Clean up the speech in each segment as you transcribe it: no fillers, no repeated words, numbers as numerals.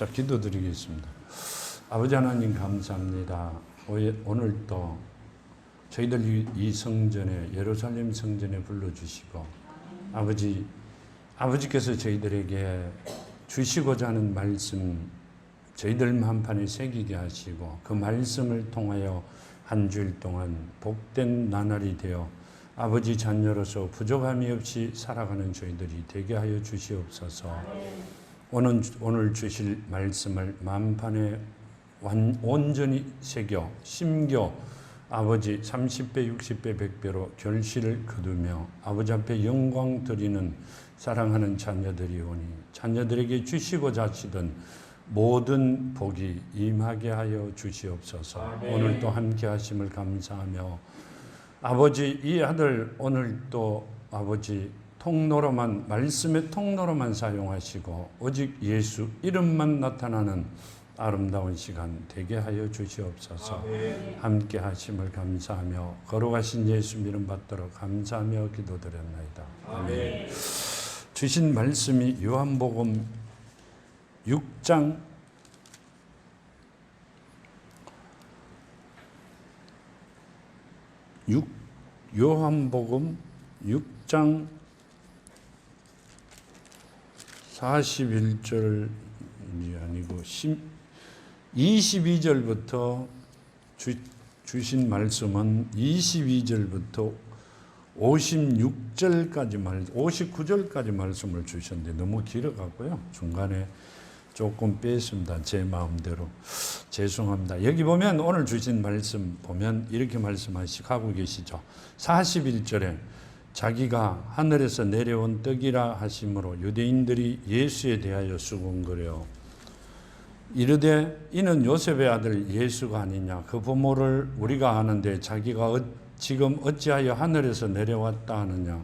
자, 기도드리겠습니다. 아버지 하나님 감사합니다. 오늘도 저희들 이 성전에, 예루살렘 성전에 불러주시고 아버지께서 저희들에게 주시고자 하는 말씀 저희들 한판에 새기게 하시고 그 말씀을 통하여 한 주일 동안 복된 나날이 되어 아버지 자녀로서 부족함이 없이 살아가는 저희들이 되게 하여 주시옵소서. 오늘 주실 말씀을 만판에 온전히 새겨 심겨 아버지 30배 60배 100배로 결실을 거두며 아버지 앞에 영광 드리는 사랑하는 자녀들이 오니 자녀들에게 주시고자 하시던 모든 복이 임하게 하여 주시옵소서. 아멘. 오늘도 함께 하심을 감사하며 아버지 이 아들 오늘도 아버지 통로로만 말씀의 통로로만 사용하시고 오직 예수 이름만 나타나는 아름다운 시간 되게 하여 주시옵소서. 아멘. 함께 하심을 감사하며 거룩하신 예수 이름 받도록 감사하며 기도드렸나이다. 아멘. 주신 말씀이 요한복음 6장 6장 41절이 아니고 22절부터 주신 말씀은 22절부터 59절까지 말씀을 주셨는데 너무 길어가고요. 중간에 조금 뺐습니다. 제 마음대로. 죄송합니다. 여기 보면 오늘 주신 말씀 보면 이렇게 말씀하시고 계시죠. 41절에 자기가 하늘에서 내려온 떡이라 하심으로 유대인들이 예수에 대하여 수군거려 이르되 이는 요셉의 아들 예수가 아니냐. 그 부모를 우리가 아는데 자기가 지금 어찌하여 하늘에서 내려왔다 하느냐.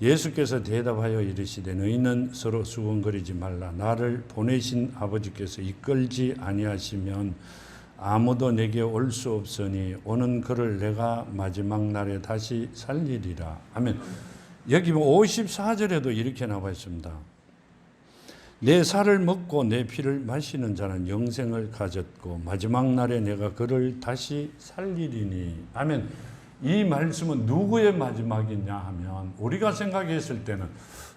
예수께서 대답하여 이르시되 너희는 서로 수군거리지 말라. 나를 보내신 아버지께서 이끌지 아니하시면 아무도 내게 올 수 없으니 오는 그를 내가 마지막 날에 다시 살리리라. 아멘. 여기 54절에도 이렇게 나와 있습니다. 내 살을 먹고 내 피를 마시는 자는 영생을 가졌고 마지막 날에 내가 그를 다시 살리리니. 아멘. 이 말씀은 누구의 마지막이냐 하면 우리가 생각했을 때는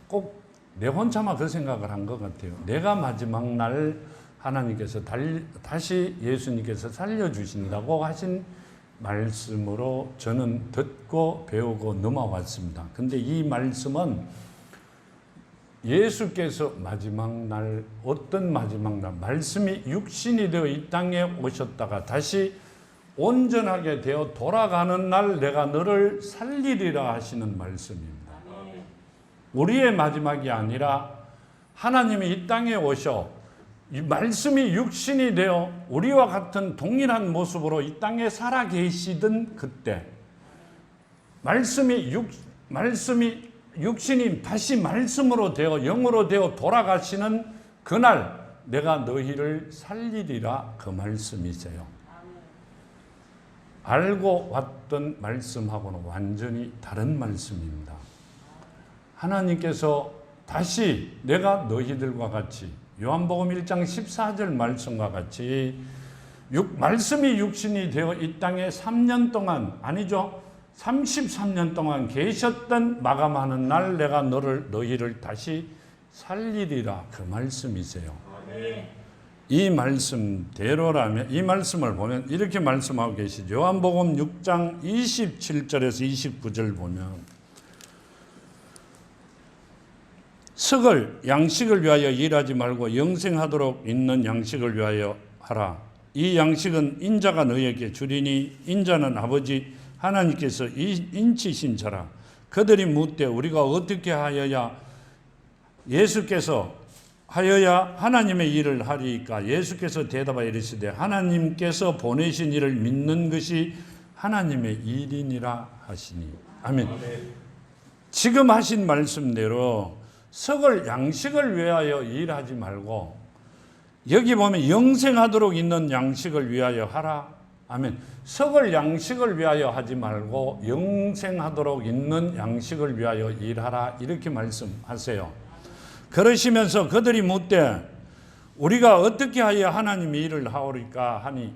꼭 내 혼자만 그 생각을 한 것 같아요. 내가 마지막 날 하나님께서 다시 예수님께서 살려주신다고 하신 말씀으로 저는 듣고 배우고 넘어왔습니다. 근데 이 말씀은 예수께서 마지막 날, 어떤 마지막 날, 말씀이 육신이 되어 이 땅에 오셨다가 다시 온전하게 되어 돌아가는 날 내가 너를 살리리라 하시는 말씀입니다. 우리의 마지막이 아니라 하나님이 이 땅에 오셔 이 말씀이 육신이 되어 우리와 같은 동일한 모습으로 이 땅에 살아 계시던 그때 말씀이 육신이 다시 말씀으로 되어 영으로 되어 돌아가시는 그날 내가 너희를 살리리라 그 말씀이세요. 알고 왔던 말씀하고는 완전히 다른 말씀입니다. 하나님께서 다시 내가 너희들과 같이 요한복음 1장 14절 말씀과 같이 말씀이 육신이 되어 이 땅에 3년 동안 아니죠. 33년 동안 계셨던 마감하는 날 내가 너희를 다시 살리리라 그 말씀이세요. 이 말씀대로라면 이 말씀을 보면 이렇게 말씀하고 계시죠. 요한복음 6장 27절에서 29절 보면 썩을 양식을 위하여 일하지 말고 영생하도록 있는 양식을 위하여 하라. 이 양식은 인자가 너희에게 주리니 인자는 아버지 하나님께서 인치신 자라. 그들이 묻되 우리가 어떻게 하여야 예수께서 하여야 하나님의 일을 하리이까. 예수께서 대답하여 이르시되 하나님께서 보내신 일을 믿는 것이 하나님의 일이니라 하시니. 아멘. 지금 하신 말씀대로 썩을 양식을 위하여 일하지 말고 여기 보면 영생하도록 있는 양식을 위하여 하라. 아멘. 썩을 양식을 위하여 하지 말고 영생하도록 있는 양식을 위하여 일하라. 이렇게 말씀하세요. 그러시면서 그들이 묻되 우리가 어떻게 하여 하나님이 일을 하오리까 하니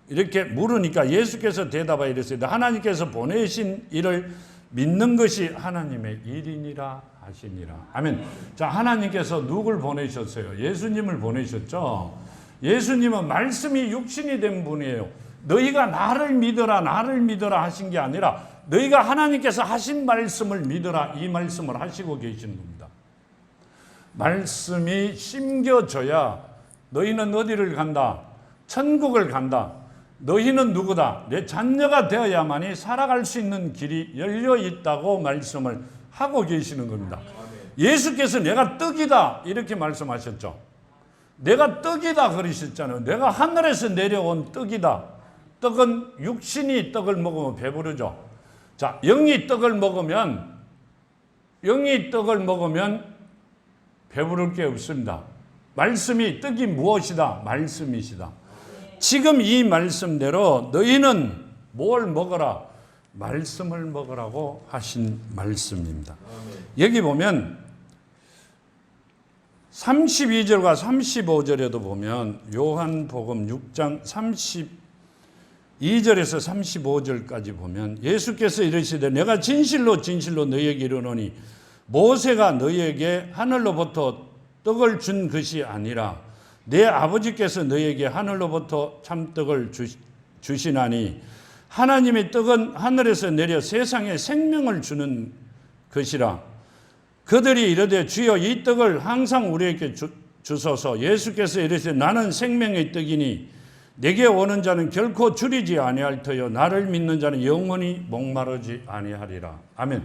이렇게 물으니까 예수께서 대답하여 이르시되 하나님께서 보내신 일을 믿는 것이 하나님의 일이니라 하시니라. 아멘. 자, 하나님께서 누굴 보내셨어요? 예수님을 보내셨죠. 예수님은 말씀이 육신이 된 분이에요. 너희가 나를 믿어라 하신 게 아니라 너희가 하나님께서 하신 말씀을 믿어라, 이 말씀을 하시고 계시는 겁니다. 말씀이 심겨져야 너희는 어디를 간다? 천국을 간다. 너희는 누구다? 내 자녀가 되어야만이 살아갈 수 있는 길이 열려 있다고 말씀을 하고 계시는 겁니다. 예수께서 내가 떡이다 이렇게 말씀하셨죠. 내가 떡이다 그러셨잖아요. 내가 하늘에서 내려온 떡이다. 떡은 육신이 떡을 먹으면 배부르죠. 자, 영이 떡을 먹으면 배부를 게 없습니다. 말씀이 떡이 무엇이다? 말씀이시다. 지금 이 말씀대로 너희는 뭘 먹어라? 말씀을 먹으라고 하신 말씀입니다. 여기 보면 32절과 35절에도 보면 요한복음 6장 32절에서 35절까지 보면 예수께서 이르시되 내가 진실로 너희에게 이르노니 모세가 너희에게 하늘로부터 떡을 준 것이 아니라 내 아버지께서 너희에게 하늘로부터 참떡을 주시나니 하나님의 떡은 하늘에서 내려 세상에 생명을 주는 것이라. 그들이 이르되 주여 이 떡을 항상 우리에게 주소서. 예수께서 이르시되 나는 생명의 떡이니 내게 오는 자는 결코 줄이지 아니할 터요 나를 믿는 자는 영원히 목마르지 아니하리라. 아멘.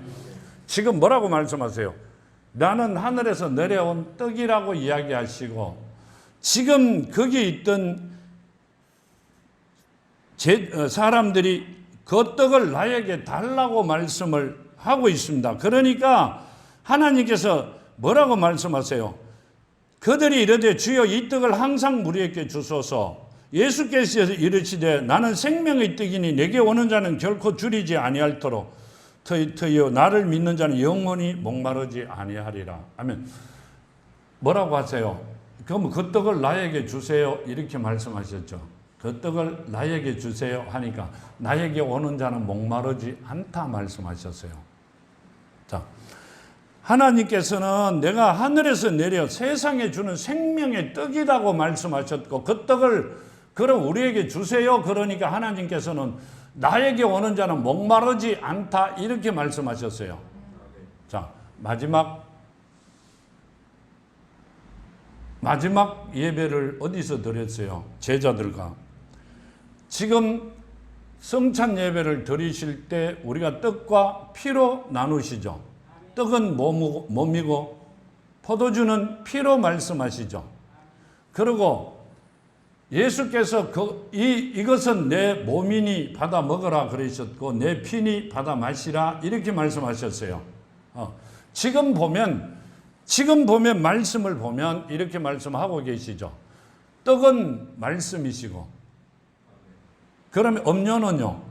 지금 뭐라고 말씀하세요? 나는 하늘에서 내려온 떡이라고 이야기하시고 지금 거기 있던 사람들이 그 떡을 나에게 달라고 말씀을 하고 있습니다. 그러니까 하나님께서 뭐라고 말씀하세요? 그들이 이르되 주여 이 떡을 항상 우리에게 주소서. 예수께서 이르시되 나는 생명의 떡이니 내게 오는 자는 결코 줄이지 아니할도록 터이요 나를 믿는 자는 영원히 목마르지 아니하리라. 아멘. 뭐라고 하세요? 그럼 그 떡을 나에게 주세요 이렇게 말씀하셨죠. 그 떡을 나에게 주세요 하니까 나에게 오는 자는 목마르지 않다 말씀하셨어요. 자, 하나님께서는 내가 하늘에서 내려 세상에 주는 생명의 떡이라고 말씀하셨고 그 떡을 그럼 우리에게 주세요. 그러니까 하나님께서는 나에게 오는 자는 목마르지 않다 이렇게 말씀하셨어요. 자, 마지막 예배를 어디서 드렸어요? 제자들과. 지금 성찬 예배를 드리실 때 우리가 떡과 피로 나누시죠. 떡은 몸이고 포도주는 피로 말씀하시죠. 그리고 예수께서 이것은 내 몸이니 받아 먹으라 그러셨고 내 피니 받아 마시라 이렇게 말씀하셨어요. 지금 보면 말씀을 보면 이렇게 말씀하고 계시죠. 떡은 말씀이시고 그러면 음료는요.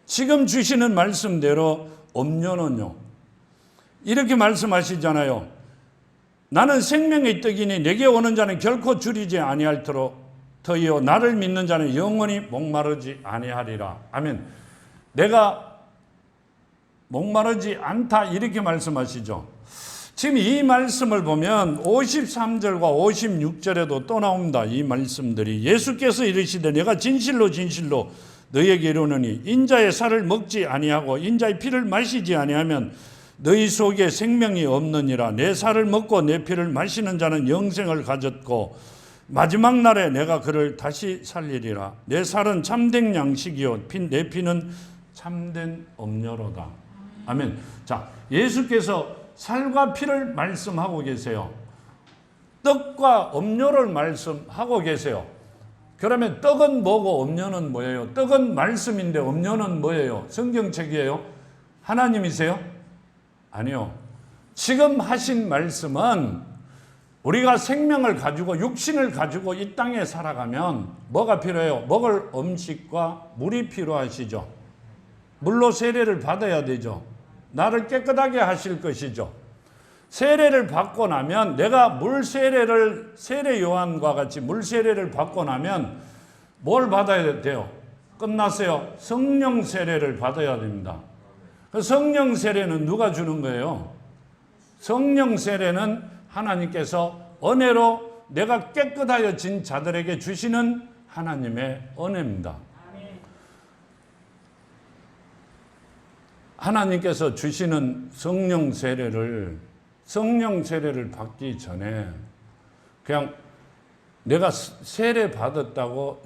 지금 주시는 말씀대로 음료는요. 이렇게 말씀하시잖아요. 나는 생명의 떡이니 내게 오는 자는 결코 줄이지 아니할도록 터이요 나를 믿는 자는 영원히 목마르지 아니하리라. 아멘. 내가 목마르지 않다 이렇게 말씀하시죠. 지금 이 말씀을 보면 53절과 56절에도 또 나옵니다. 이 말씀들이 예수께서 이르시되 내가 진실로 너희에게 이르노니 인자의 살을 먹지 아니하고 인자의 피를 마시지 아니하면 너희 속에 생명이 없느니라. 내 살을 먹고 내 피를 마시는 자는 영생을 가졌고 마지막 날에 내가 그를 다시 살리리라. 내 살은 참된 양식이요 내 피는 참된 음료로다. 아멘. 자, 예수께서 살과 피를 말씀하고 계세요. 떡과 음료를 말씀하고 계세요. 그러면 떡은 뭐고 음료는 뭐예요? 떡은 말씀인데 음료는 뭐예요? 성경책이에요? 하나님이세요? 아니요. 지금 하신 말씀은 우리가 생명을 가지고 육신을 가지고 이 땅에 살아가면 뭐가 필요해요? 먹을 음식과 물이 필요하시죠. 물로 세례를 받아야 되죠. 나를 깨끗하게 하실 것이죠. 세례를 받고 나면 내가 세례 요한과 같이 물 세례를 받고 나면 뭘 받아야 돼요? 끝났어요. 성령 세례를 받아야 됩니다. 그 성령 세례는 누가 주는 거예요? 성령 세례는 하나님께서 은혜로 내가 깨끗하여진 자들에게 주시는 하나님의 은혜입니다. 하나님께서 주시는 성령 세례를 받기 전에 그냥 내가 세례 받았다고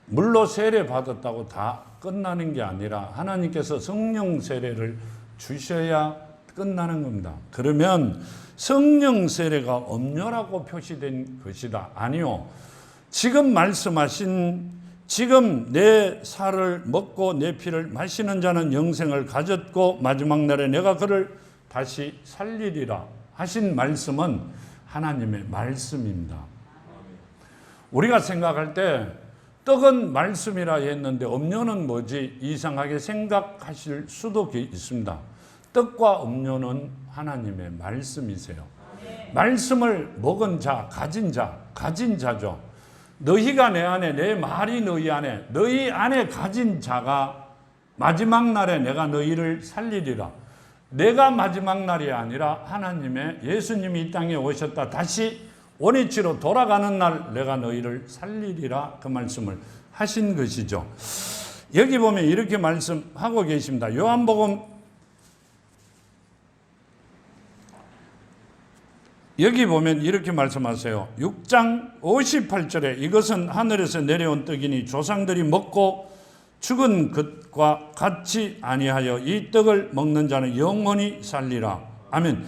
물로 세례 받았다고 다 끝나는 게 아니라 하나님께서 성령 세례를 주셔야 끝나는 겁니다. 그러면 성령 세례가 음료라고 표시된 것이다. 아니요. 지금 말씀하신 지금 내 살을 먹고 내 피를 마시는 자는 영생을 가졌고 마지막 날에 내가 그를 다시 살리리라 하신 말씀은 하나님의 말씀입니다. 우리가 생각할 때 떡은 말씀이라 했는데 음료는 뭐지? 이상하게 생각하실 수도 있습니다. 떡과 음료는 하나님의 말씀이세요. 말씀을 먹은 자, 가진 자죠. 너희가 내 안에, 내 말이 너희 안에, 너희 안에 가진 자가 마지막 날에 내가 너희를 살리리라. 내가 마지막 날이 아니라 하나님의 예수님이 이 땅에 오셨다. 다시 원위치로 돌아가는 날 내가 너희를 살리리라. 그 말씀을 하신 것이죠. 여기 보면 이렇게 말씀하고 계십니다. 요한복음 여기 보면 이렇게 말씀하세요. 6장 58절에 이것은 하늘에서 내려온 떡이니 조상들이 먹고 죽은 것과 같이 아니하여 이 떡을 먹는 자는 영원히 살리라. 아멘.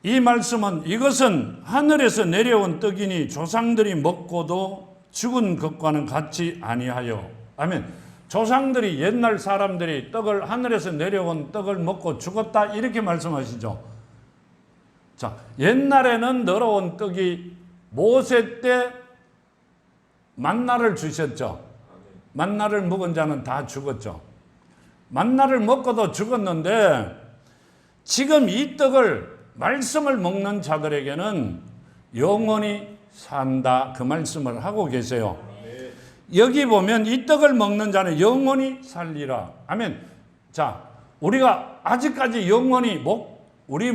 이 말씀은 이것은 하늘에서 내려온 떡이니 조상들이 먹고도 죽은 것과는 같이 아니하여. 아멘. 조상들이 옛날 사람들이 떡을 하늘에서 내려온 떡을 먹고 죽었다 이렇게 말씀하시죠. 자, 옛날에는 늘어온 떡이 모세 때 만나를 주셨죠. 만나를 먹은 자는 다 죽었죠. 만나를 먹고도 죽었는데 지금 이 떡을 말씀을 먹는 자들에게는 영원히 산다. 그 말씀을 하고 계세요. 여기 보면 이 떡을 먹는 자는 영원히 살리라. 아멘. 자, 우리가 아직까지 영원히 우리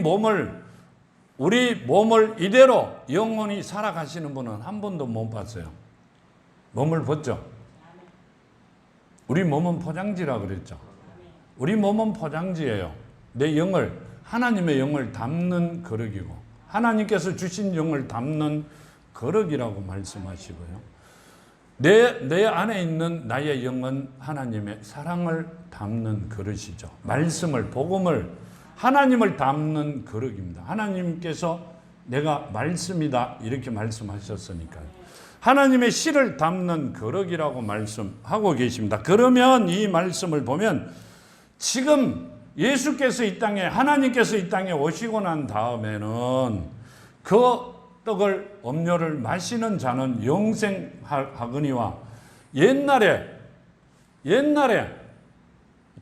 몸을 이대로 영원히 살아가시는 분은 한 번도 못 봤어요. 몸을 봤죠? 우리 몸은 포장지라 그랬죠. 우리 몸은 포장지예요. 내 영을, 하나님의 영을 담는 거룩이고 하나님께서 주신 영을 담는 거룩이라고 말씀하시고요. 내 안에 있는 나의 영은 하나님의 사랑을 담는 그릇이죠. 말씀을, 복음을, 하나님을 담는 거룩입니다. 하나님께서 내가 말씀이다 이렇게 말씀하셨으니까요. 하나님의 씨를 담는 거룩이라고 말씀하고 계십니다. 그러면 이 말씀을 보면 지금 예수께서 이 땅에, 하나님께서 이 땅에 오시고 난 다음에는 그 떡을 음료를 마시는 자는 영생하거니와 옛날에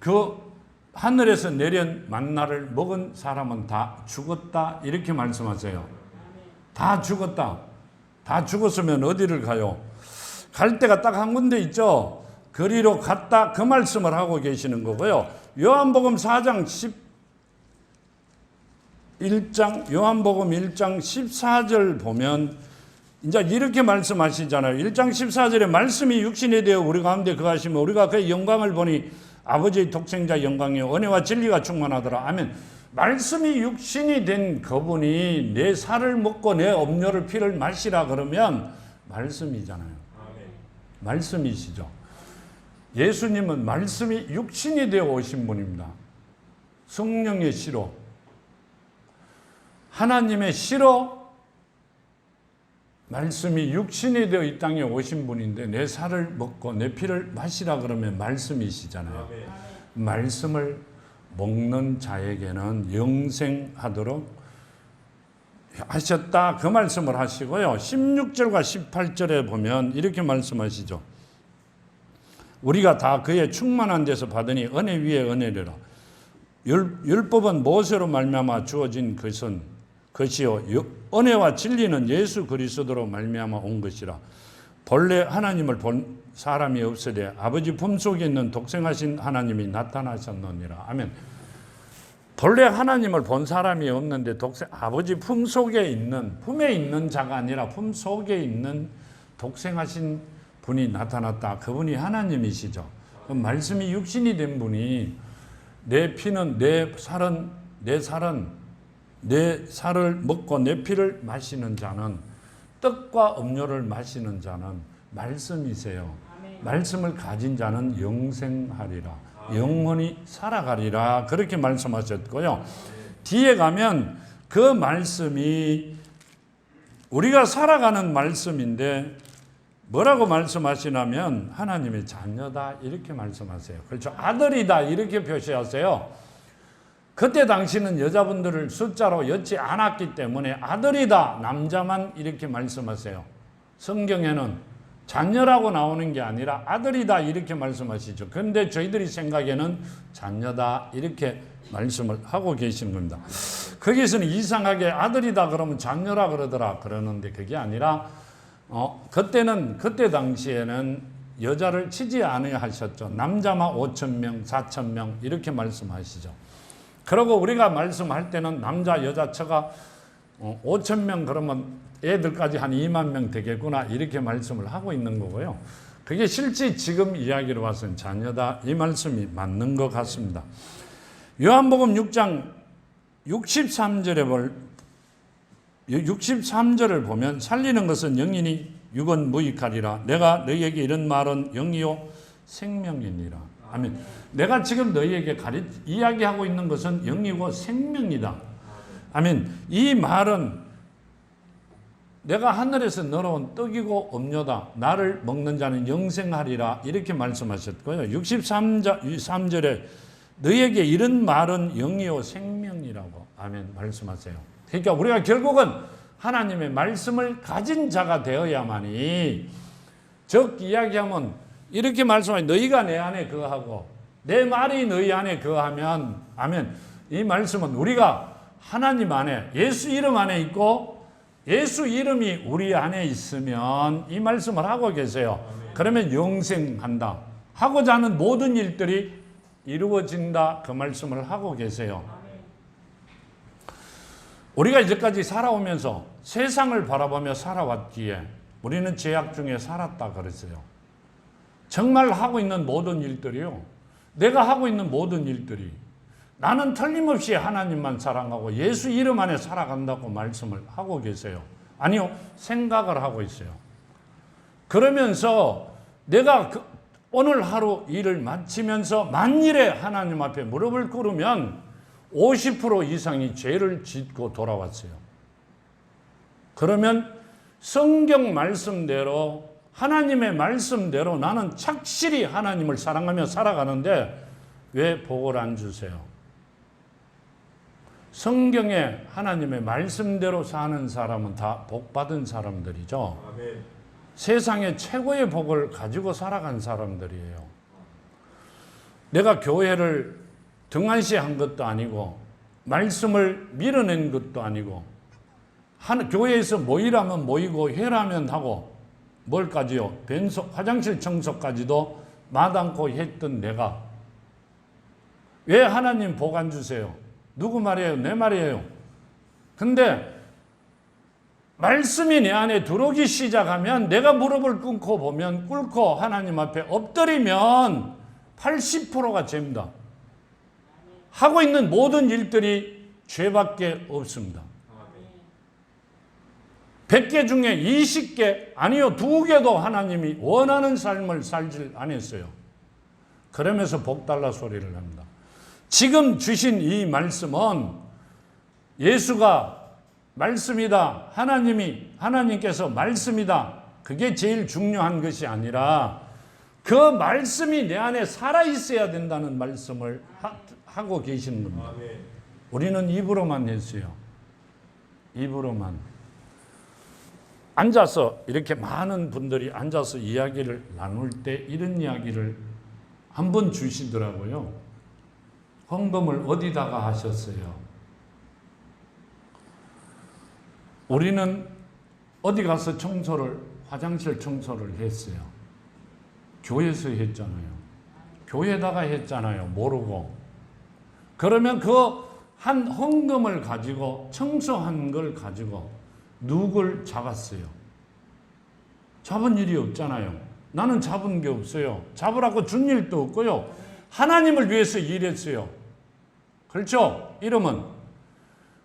그 하늘에서 내린 만나를 먹은 사람은 다 죽었다 이렇게 말씀하세요. 다 죽었다. 다 죽었으면 어디를 가요? 갈 데가 딱 한 군데 있죠. 거리로 갔다 그 말씀을 하고 계시는 거고요. 요한복음 1장 14절 보면 이제 이렇게 말씀하시잖아요. 1장 14절에 말씀이 육신이 되어 우리 가운데 거하시면 우리가 그의 영광을 보니 아버지의 독생자 영광이요 은혜와 진리가 충만하더라. 아멘. 말씀이 육신이 된 그분이 내 살을 먹고 내 음료를 피를 마시라 그러면 말씀이잖아요. 말씀이시죠. 예수님은 말씀이 육신이 되어 오신 분입니다. 성령의 씨로, 하나님의 씨로 말씀이 육신이 되어 이 땅에 오신 분인데 내 살을 먹고 내 피를 마시라 그러면 말씀이시잖아요. 말씀을 먹는 자에게는 영생하도록 하셨다. 그 말씀을 하시고요. 16절과 18절에 보면 이렇게 말씀하시죠. 우리가 다 그의 충만한 데서 받으니 은혜 위에 은혜리라. 율법은 모세로 말미암아 주어진 것이요 은혜와 진리는 예수 그리스도로 말미암아 온 것이라. 본래 하나님을 본 사람이 없으되 아버지 품속에 있는 독생하신 하나님이 나타나셨느니라. 아멘. 본래 하나님을 본 사람이 없는데 아버지 품속에 있는, 품에 있는 자가 아니라 품속에 있는 독생하신 분이 나타났다. 그분이 하나님이시죠. 그 말씀이 육신이 된 분이 내 피는 내 살을 먹고 내 피를 마시는 자는, 떡과 음료를 마시는 자는 말씀이세요. 말씀을 가진 자는 영생하리라. 영원히 살아가리라. 그렇게 말씀하셨고요. 뒤에 가면 그 말씀이 우리가 살아가는 말씀인데 뭐라고 말씀하시냐면 하나님의 자녀다 이렇게 말씀하세요. 그렇죠. 아들이다 이렇게 표시하세요. 그때 당시는 여자분들을 숫자로 엮지 않았기 때문에 아들이다 남자만 이렇게 말씀하세요. 성경에는 자녀라고 나오는 게 아니라 아들이다 이렇게 말씀하시죠. 그런데 저희들이 생각에는 자녀다 이렇게 말씀을 하고 계시는 겁니다. 거기서는 이상하게 아들이다 그러면 자녀라 그러더라 그러는데 그게 아니라 그때 당시에는 여자를 치지 아니하셨죠. 남자만 5,000명, 4,000명 이렇게 말씀하시죠. 그리고 우리가 말씀할 때는 남자, 여자 처가 5,000명 그러면 애들까지 한 2만 명 되겠구나 이렇게 말씀을 하고 있는 거고요. 그게 실제 지금 이야기로 봐서는 자녀다 이 말씀이 맞는 것 같습니다. 요한복음 6장 63절을 보면 살리는 것은 영이니 육은 무익하리라. 내가 너희에게 이런 말은 영이요 생명이니라. 아멘. 내가 지금 너희에게 이야기하고 있는 것은 영이고 생명이다. 아멘. 이 말은 내가 하늘에서 내려온 떡이고 음료다. 나를 먹는 자는 영생하리라. 이렇게 말씀하셨고요. 63절에 너희에게 이런 말은 영이요 생명이라고 아멘 말씀하세요. 그러니까 우리가 결국은 하나님의 말씀을 가진 자가 되어야만이, 즉 이야기하면 이렇게 말씀하니 너희가 내 안에 거하고 내 말이 너희 안에 거하면 아멘. 이 말씀은 우리가 하나님 안에 예수 이름 안에 있고 예수 이름이 우리 안에 있으면 이 말씀을 하고 계세요. 그러면 영생한다. 하고자 하는 모든 일들이 이루어진다. 그 말씀을 하고 계세요. 우리가 이제까지 살아오면서 세상을 바라보며 살아왔기에 우리는 죄악 중에 살았다 그랬어요. 정말 하고 있는 모든 일들이요. 내가 하고 있는 모든 일들이 나는 틀림없이 하나님만 사랑하고 예수 이름 안에 살아간다고 말씀을 하고 계세요. 아니요, 생각을 하고 있어요. 그러면서 내가 오늘 하루 일을 마치면서 만일에 하나님 앞에 무릎을 꿇으면 50% 이상이 죄를 짓고 돌아왔어요. 그러면 성경 말씀대로 하나님의 말씀대로 나는 착실히 하나님을 사랑하며 살아가는데 왜 복을 안 주세요? 성경에 하나님의 말씀대로 사는 사람은 다 복받은 사람들이죠. 아멘. 세상의 최고의 복을 가지고 살아간 사람들이에요. 내가 교회를 등한시한 것도 아니고 말씀을 밀어낸 것도 아니고 교회에서 모이라면 모이고 회라면 하고 뭘까지요? 화장실 청소까지도 마다않고 했던 내가 왜 하나님 복 안 주세요? 누구 말이에요? 내 말이에요. 근데 말씀이 내 안에 들어오기 시작하면 내가 무릎을 꿇고 하나님 앞에 엎드리면 80%가 죄입니다. 하고 있는 모든 일들이 죄밖에 없습니다. 100개 중에 20개 아니요 2개도 하나님이 원하는 삶을 살질 않았어요. 그러면서 복달라 소리를 합니다. 지금 주신 이 말씀은 예수가 말씀이다. 하나님께서 말씀이다. 그게 제일 중요한 것이 아니라 그 말씀이 내 안에 살아있어야 된다는 말씀을 하고 계시는 겁니다. 우리는 입으로만 했어요. 입으로만. 앉아서 이렇게 많은 분들이 앉아서 이야기를 나눌 때 이런 이야기를 한번 주시더라고요. 헌금을 어디다가 하셨어요? 우리는 어디 가서 화장실 청소를 했어요. 교회에서 했잖아요. 교회에다가 했잖아요. 모르고. 그러면 그 한 헌금을 가지고 청소한 걸 가지고 누굴 잡았어요? 잡은 일이 없잖아요. 나는 잡은 게 없어요. 잡으라고 준 일도 없고요. 하나님을 위해서 일했어요. 그렇죠? 이러면.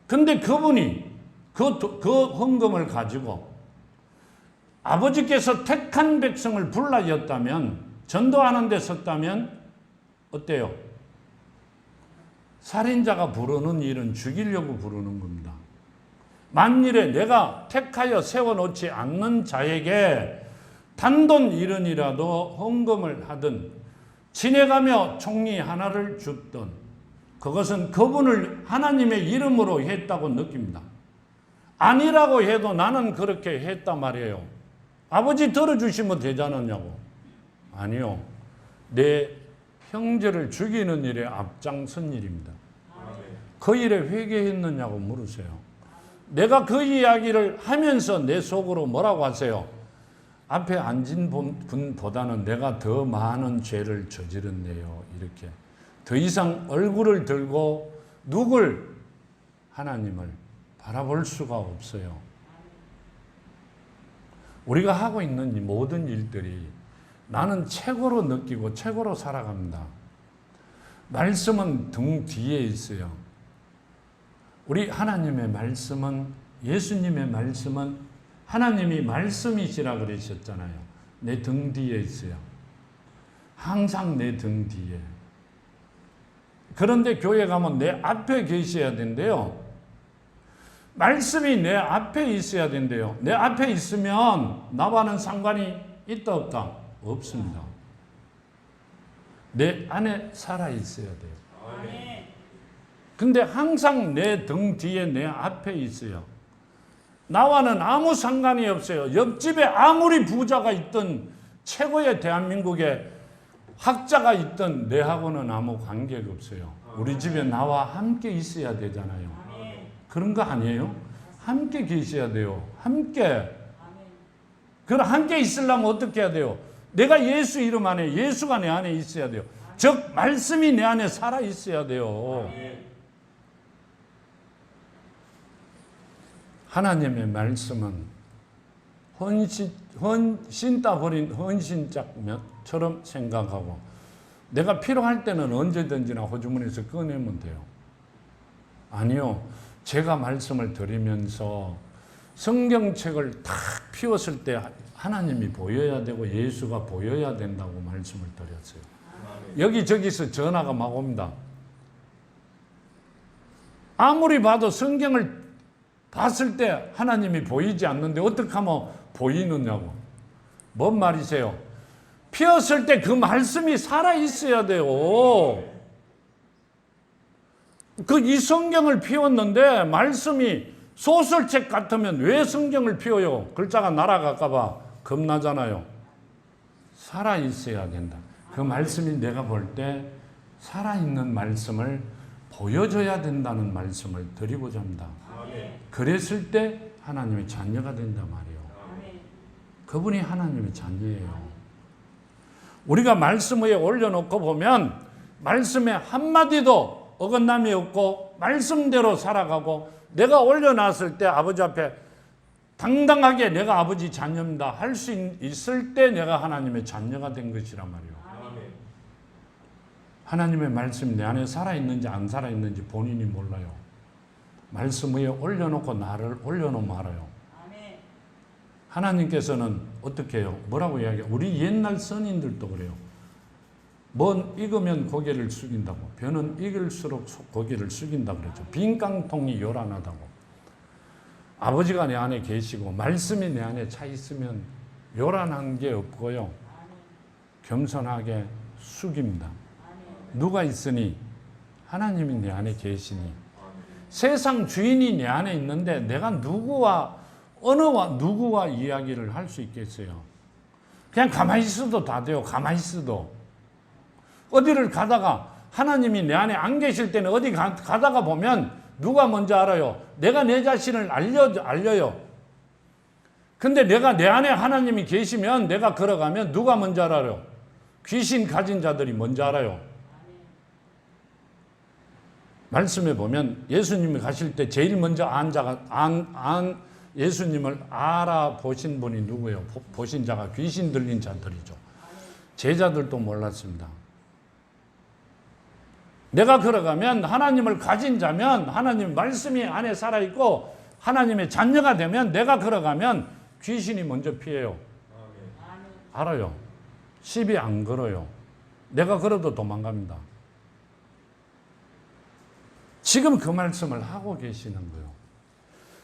근데 그분이 그 헌금을 가지고 아버지께서 택한 백성을 불러였다면, 전도하는 데 썼다면 어때요? 살인자가 부르는 일은 죽이려고 부르는 겁니다. 만일에 내가 택하여 세워놓지 않는 자에게 단돈 1원이라도 헌금을 하든 지내가며 종이 하나를 줬던, 그것은 그분을 하나님의 이름으로 했다고 느낍니다. 아니라고 해도 나는 그렇게 했단 말이에요. 아버지 들어주시면 되지 않았냐고. 아니요. 내 형제를 죽이는 일에 앞장선 일입니다. 그 일에 회개했느냐고 물으세요. 내가 그 이야기를 하면서 내 속으로 뭐라고 하세요? 앞에 앉은 분보다는 내가 더 많은 죄를 저질렀네요. 이렇게. 더 이상 얼굴을 들고 하나님을 바라볼 수가 없어요. 우리가 하고 있는 이 모든 일들이 나는 최고로 느끼고 최고로 살아갑니다. 말씀은 등 뒤에 있어요. 우리 하나님의 말씀은, 예수님의 말씀은 하나님이 말씀이시라 그러셨잖아요. 내 등 뒤에 있어요. 항상 내 등 뒤에. 그런데 교회 가면 내 앞에 계셔야 된대요. 말씀이 내 앞에 있어야 된대요. 내 앞에 있으면 나와는 상관이 있다 없다? 없습니다. 내 안에 살아 있어야 돼요. 근데 항상 내 등 뒤에 내 앞에 있어요. 나와는 아무 상관이 없어요. 옆집에 아무리 부자가 있든 최고의 대한민국에 학자가 있든 내하고는 아무 관계가 없어요. 우리 집에 나와 함께 있어야 되잖아요. 그런 거 아니에요? 함께 계셔야 돼요. 함께. 그럼 함께 있으려면 어떻게 해야 돼요? 내가 예수 이름 안에, 예수가 내 안에 있어야 돼요. 즉 말씀이 내 안에 살아 있어야 돼요. 하나님의 말씀은 헌신 따버린 헌신짝처럼 생각하고, 내가 필요할 때는 언제든지나 호주머니에서 꺼내면 돼요. 아니요. 제가 말씀을 드리면서 성경책을 탁 피웠을 때 하나님이 보여야 되고 예수가 보여야 된다고 말씀을 드렸어요. 여기저기서 전화가 막 옵니다. 아무리 봐도 성경을 봤을 때 하나님이 보이지 않는데 어떻게 하면 보이느냐고. 뭔 말이세요? 피었을 때 그 말씀이 살아있어야 돼요. 이 성경을 피웠는데 말씀이 소설책 같으면 왜 성경을 피워요? 글자가 날아갈까봐 겁나잖아요. 살아있어야 된다. 그 말씀이 내가 볼 때 살아있는 말씀을 보여줘야 된다는 말씀을 드리고자 합니다. 그랬을 때 하나님의 자녀가 된단 말이에요. 그분이 하나님의 자녀예요. 우리가 말씀 위에 올려놓고 보면 말씀에 한마디도 어긋남이 없고 말씀대로 살아가고, 내가 올려놨을 때 아버지 앞에 당당하게 내가 아버지 자녀입니다 할 수 있을 때 내가 하나님의 자녀가 된 것이란 말이에요. 하나님의 말씀이 내 안에 살아있는지 안 살아있는지 본인이 몰라요. 말씀 위에 올려놓고 나를 올려놓으면 알아요. 하나님께서는 어떻게 해요? 뭐라고 이야기해요? 우리 옛날 선인들도 그래요. 먼 익으면 고개를 숙인다고, 벼는 익을수록 고개를 숙인다고 그랬죠. 빈 깡통이 요란하다고. 아버지가 내 안에 계시고 말씀이 내 안에 차 있으면 요란한 게 없고요. 겸손하게 숙입니다. 누가 있으니? 하나님이 내 안에 계시니. 세상 주인이 내 안에 있는데 내가 누구와 이야기를 할 수 있겠어요? 그냥 가만히 있어도 다 돼요. 가만히 있어도. 어디를 가다가 하나님이 내 안에 안 계실 때는 어디 가다가 보면 누가 먼저 알아요? 내가 내 자신을 알려요. 근데 내가 내 안에 하나님이 계시면 내가 걸어가면 누가 먼저 알아요? 귀신 가진 자들이 먼저 알아요. 말씀에 보면 예수님이 가실 때 제일 먼저 예수님을 알아보신 분이 누구예요? 보신 자가 귀신 들린 자들이죠. 제자들도 몰랐습니다. 내가 걸어가면 하나님을 가진 자면 하나님 말씀이 안에 살아있고 하나님의 자녀가 되면 내가 걸어가면 귀신이 먼저 피해요. 알아요. 시비 안 걸어요. 내가 걸어도 도망갑니다. 지금 그 말씀을 하고 계시는 거예요.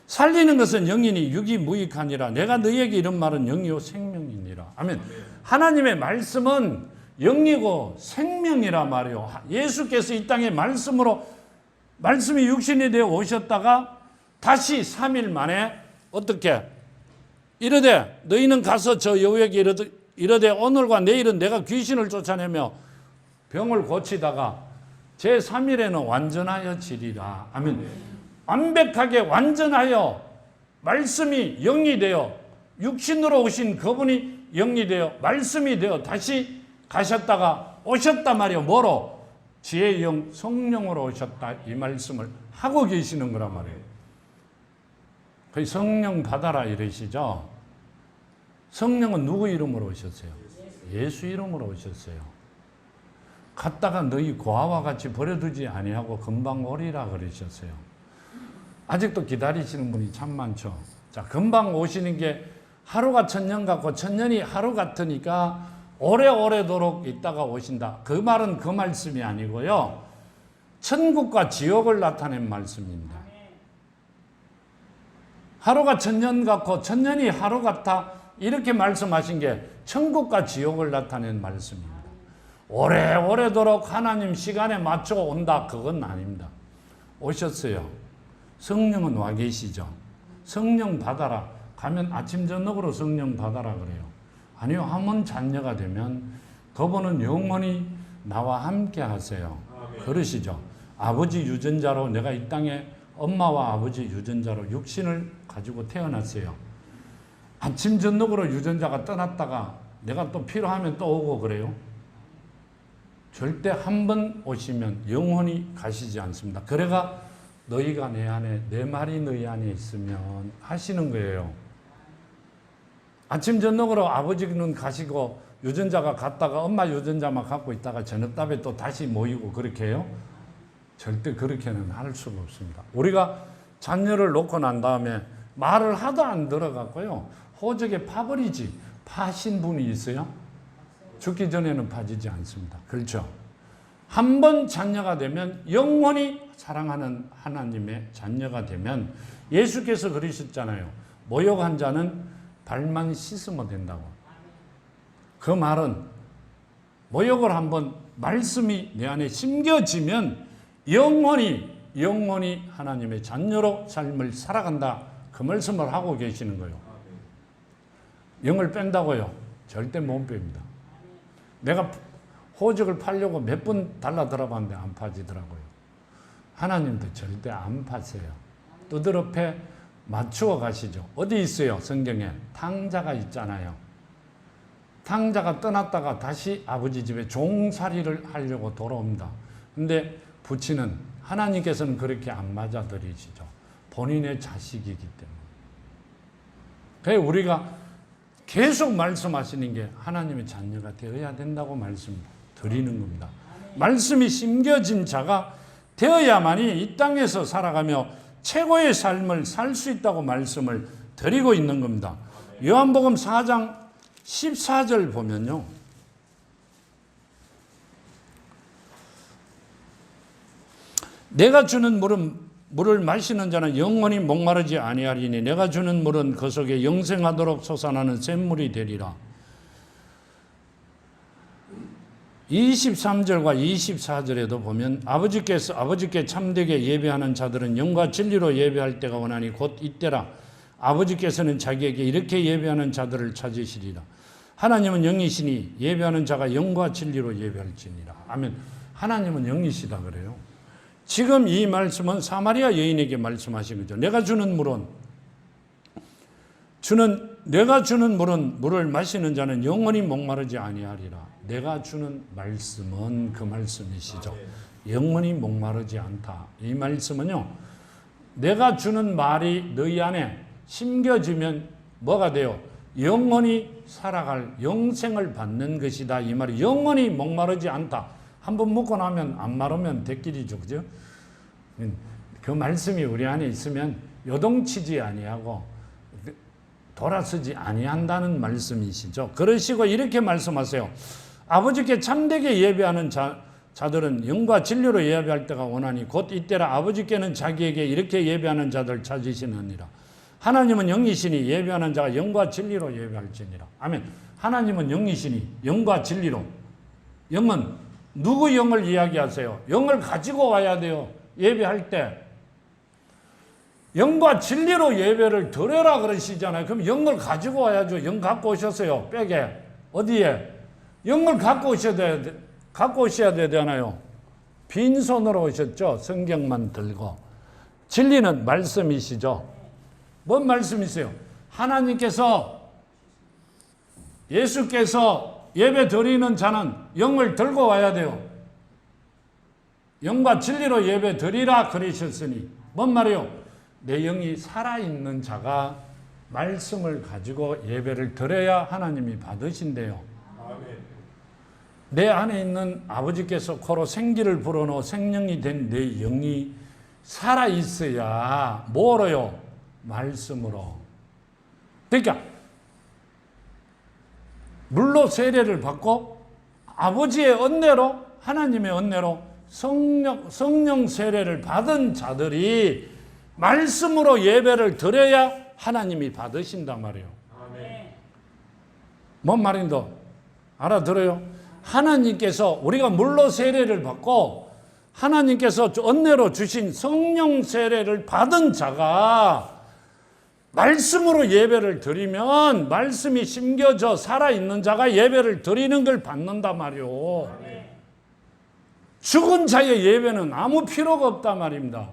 살리는 것은 영이니 육이 무익하니라. 내가 너희에게 이런 말은 영이요 생명이니라. 아멘. 하나님의 말씀은 영이고 생명이라 말이요. 예수께서 이 땅에 말씀이 육신이 되어 오셨다가 다시 3일 만에 어떻게 이르되 너희는 가서 저 여우에게 이르되 오늘과 내일은 내가 귀신을 쫓아내며 병을 고치다가 제3일에는 완전하여 지리라. 아멘. 완벽하게 완전하여 말씀이 영이 되어 육신으로 오신 그분이 영이 되어 말씀이 되어 다시 가셨다가 오셨단 말이에요. 뭐로? 지혜의 영 성령으로 오셨다. 이 말씀을 하고 계시는 거란 말이에요. 거의 성령 받아라 이러시죠. 성령은 누구 이름으로 오셨어요? 예수 이름으로 오셨어요. 갔다가 너희 고아와 같이 버려두지 아니하고 금방 오리라 그러셨어요. 아직도 기다리시는 분이 참 많죠. 자, 금방 오시는 게 하루가 천년 같고 천년이 하루 같으니까 오래오래도록 있다가 오신다. 그 말은 그 말씀이 아니고요. 천국과 지옥을 나타낸 말씀입니다. 하루가 천년 같고 천년이 하루 같아 이렇게 말씀하신 게 천국과 지옥을 나타낸 말씀입니다. 오래오래도록 하나님 시간에 맞춰 온다. 그건 아닙니다. 오셨어요. 성령은 와 계시죠. 성령 받아라. 가면 아침 저녁으로 성령 받아라 그래요. 아니요. 한 번 자녀가 되면 그분은 영원히 나와 함께 하세요. 그러시죠. 아버지 유전자로 내가 이 땅에 엄마와 아버지 유전자로 육신을 가지고 태어났어요. 아침 저녁으로 유전자가 떠났다가 내가 또 필요하면 또 오고 그래요. 절대 한 번 오시면 영원히 가시지 않습니다. 그래가 너희가 내 안에 내 말이 너희 안에 있으면 하시는 거예요. 아침 저녁으로 아버지는 가시고 유전자가 갔다가 엄마 유전자만 갖고 있다가 저녁답에 또 다시 모이고 그렇게 해요? 절대 그렇게는 할 수가 없습니다. 우리가 자녀를 놓고 난 다음에 말을 하도 안 들어갔고요. 호적에 파버리지 파신 분이 있어요? 죽기 전에는 파지지 않습니다. 그렇죠? 한 번 자녀가 되면 영원히 사랑하는 하나님의 자녀가 되면 예수께서 그러셨잖아요. 모욕한 자는 발만 씻으면 된다고. 그 말은 모욕을 한번 말씀이 내 안에 심겨지면 영원히 하나님의 자녀로 삶을 살아간다. 그 말씀을 하고 계시는 거예요. 영을 뺀다고요? 절대 못 뺍니다. 내가 호적을 팔려고 몇 번 달라 들어봤는데 안 파지더라고요. 하나님도 절대 안 파세요. 두드럽에 맞추어 가시죠. 어디 있어요? 성경에 탕자가 있잖아요. 탕자가 떠났다가 다시 아버지 집에 종살이를 하려고 돌아옵니다. 근데 부친은 하나님께서는 그렇게 안 맞아들이시죠. 본인의 자식이기 때문에. 그래서 우리가 계속 말씀하시는 게 하나님의 자녀가 되어야 된다고 말씀드리는 겁니다. 말씀이 심겨진 자가 되어야만이 이 땅에서 살아가며 최고의 삶을 살 수 있다고 말씀을 드리고 있는 겁니다. 요한복음 4장 14절 보면요. 내가 주는 물을 마시는 자는 영원히 목마르지 아니하리니 내가 주는 물은 그 속에 영생하도록 솟아나는 샘물이 되리라. 23절과 24절에도 보면 아버지께 참되게 예배하는 자들은 영과 진리로 예배할 때가 오나니 곧 이때라. 아버지께서는 자기에게 이렇게 예배하는 자들을 찾으시리라. 하나님은 영이시니 예배하는 자가 영과 진리로 예배할지니라. 아멘. 하나님은 영이시다 그래요. 지금 이 말씀은 사마리아 여인에게 말씀하신 거죠. 내가 주는 물을 마시는 자는 영원히 목마르지 아니하리라. 내가 주는 말씀은 그 말씀이시죠. 영원히 목마르지 않다. 이 말씀은요, 내가 주는 말이 너희 안에 심겨지면 뭐가 돼요? 영원히 살아갈 영생을 받는 것이다. 이 말이 영원히 목마르지 않다. 한번 먹고 나면 안 마르면 대길이죠. 그죠? 그 말씀이 우리 안에 있으면 요동치지 아니하고 돌아서지 아니한다는 말씀이시죠. 그러시고 이렇게 말씀하세요. 아버지께 참되게 예배하는 자들은 영과 진리로 예배할 때가 오나니 곧 이때라 아버지께는 자기에게 이렇게 예배하는 자들 찾으시느니라. 하나님은 영이시니 예배하는 자가 영과 진리로 예배할지니라. 아멘. 하나님은 영이시니 영과 진리로. 영은 누구 영을 이야기하세요? 영을 가지고 와야 돼요. 예배할 때. 영과 진리로 예배를 드려라 그러시잖아요. 그럼 영을 가지고 와야죠. 영 갖고 오셨어요. 백에. 어디에? 영을 갖고 오셔야 되잖아요. 빈손으로 오셨죠. 성경만 들고. 진리는 말씀이시죠. 뭔 말씀이세요? 하나님께서, 예수께서 예배 드리는 자는 영을 들고 와야 돼요. 영과 진리로 예배 드리라 그러셨으니 뭔 말이에요? 내 영이 살아있는 자가 말씀을 가지고 예배를 드려야 하나님이 받으신대요. 내 안에 있는 아버지께서 코로 생기를 불어넣어 생명이 된 내 영이 살아있어야 뭐로요? 말씀으로. 그러니까 물로 세례를 받고 아버지의 은혜로, 하나님의 은혜로 성령 세례를 받은 자들이 말씀으로 예배를 드려야 하나님이 받으신단 말이에요. 뭔 말인도 알아들어요? 하나님께서, 우리가 물로 세례를 받고 하나님께서 은혜로 주신 성령 세례를 받은 자가 말씀으로 예배를 드리면 말씀이 심겨져 살아있는 자가 예배를 드리는 걸 받는단 말이에요. 죽은 자의 예배는 아무 필요가 없단 말입니다.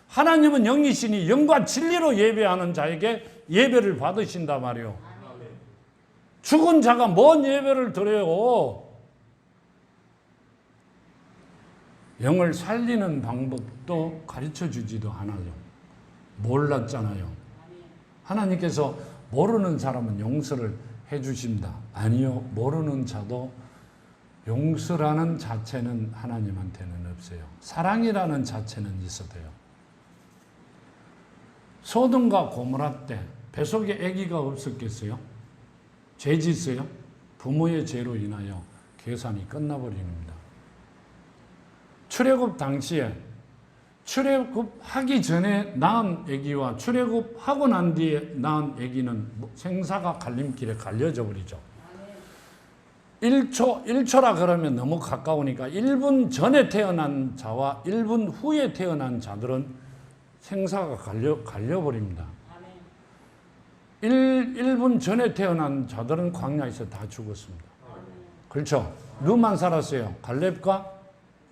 하나님은 영이시니 영과 진리로 예배하는 자에게 예배를 받으신단 말이에요. 죽은 자가 뭔 예배를 드려요? 영을 살리는 방법도 가르쳐 주지도 않아요. 몰랐잖아요. 하나님께서 모르는 사람은 용서를 해 주신다. 아니요. 모르는 자도 용서라는 자체는 하나님한테는 없어요. 사랑이라는 자체는 있어도요. 소돔과 고모라 때 뱃속에 아기가 없었겠어요? 죄 짓어요? 부모의 죄로 인하여 계산이 끝나버립니다. 출애굽 당시에 출애굽하기 전에 낳은 아기와 출애굽하고 난 뒤에 낳은 아기는 생사가 갈림길에 갈려져 버리죠. 1초라 그러면 너무 가까우니까 1분 전에 태어난 자와 1분 후에 태어난 자들은 생사가 갈려버립니다. 1분 전에 태어난 자들은 광야에서 다 죽었습니다. 그렇죠? 누구만 살았어요? 갈렙과